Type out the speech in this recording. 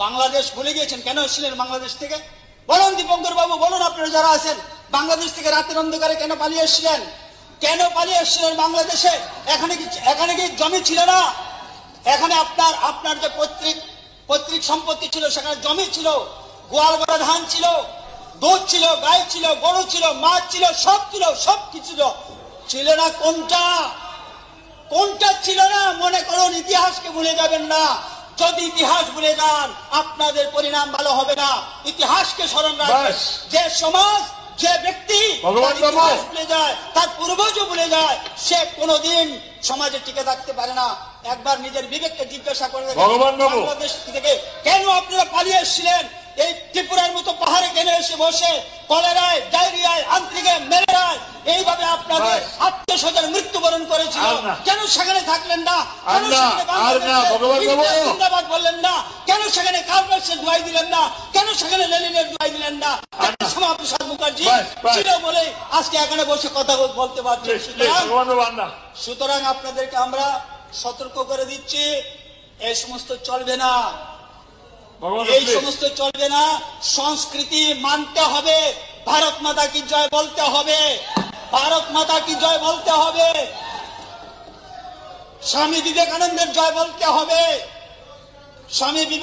বাংলাদেশ ভুলে গিয়েছেন। কেন এসেছিলেন বাংলাদেশ থেকে? বলুন দীপঙ্কর বাবু, বলুন আপনারা যারা আছেন, বাংলাদেশ থেকে রাতের অন্ধকারে কেন পালিয়ে এসেছিলেন? কেন পালিয়ে এসেছিলেন বাংলাদেশে? এখানে কি জমি ছিল না? এখানে আপনার যে পৈতৃক সম্পত্তি ছিল, সেখানে জমি ছিল, গোয়াল ভরা ধান ছিল, দুধ ছিল, গাই ছিল, গরু ছিল, মাছ ছিল, সব ছিল, সব কিছু ছিল না। কোনটা ছিল না? মনে করুন, ইতিহাসকে ভুলে যাবেন না। যদি ইতিহাস ভুলে যান, আপনাদের পরিণাম ভালো হবে না। ইতিহাসকে স্মরণ রাখবেন। যে সমাজ, যে ব্যক্তি ইতিহাস ভুলে যায়, তার পূর্বজও ভুলে যায়, সে কোনোদিন সমাজে টিকে থাকতে পারে না। একবার নিজের বিবেককে জিজ্ঞাসা করে বাংলাদেশ থেকে কেন আপনারা পালিয়ে এসেছিলেন? এই ত্রিপুরার মতো পাহাড়ে কেন এসে বসে কলেরায়, ডায়রিয়ায়, আন্ত্রিকে, ম্যালেরিয়ায় এইভাবে আপনাদের আত্মীয়স্বজন মৃত্যুবরণ করেছিল? কেন সেখানে থাকলেন না? কেন জিন্দাবাদ বললেন না? কেন সেখানে কার্ল মার্ক্সের দোহাই দিলেন না? কেন সেখানে লেনিনের দোহাই দিলেন না? শ্যামাপ্রসাদ মুখার্জি ছিল বলে আজকে এখানে বসে কথা বলতে পারছি। সুতরাং আপনাদেরকে আমরা সতর্ক করে দিচ্ছি, এই সমস্ত চলবে না, এই সমস্ত চলবে না। সংস্কৃতি মানতে হবে। ভারত মাতা কি জয় বলতে হবে, ভারত মাতা কি জয় বলতে হবে, স্বামী বিবেকানন্দের জয় বলতে হবে। স্বামী বিবেকানন্দ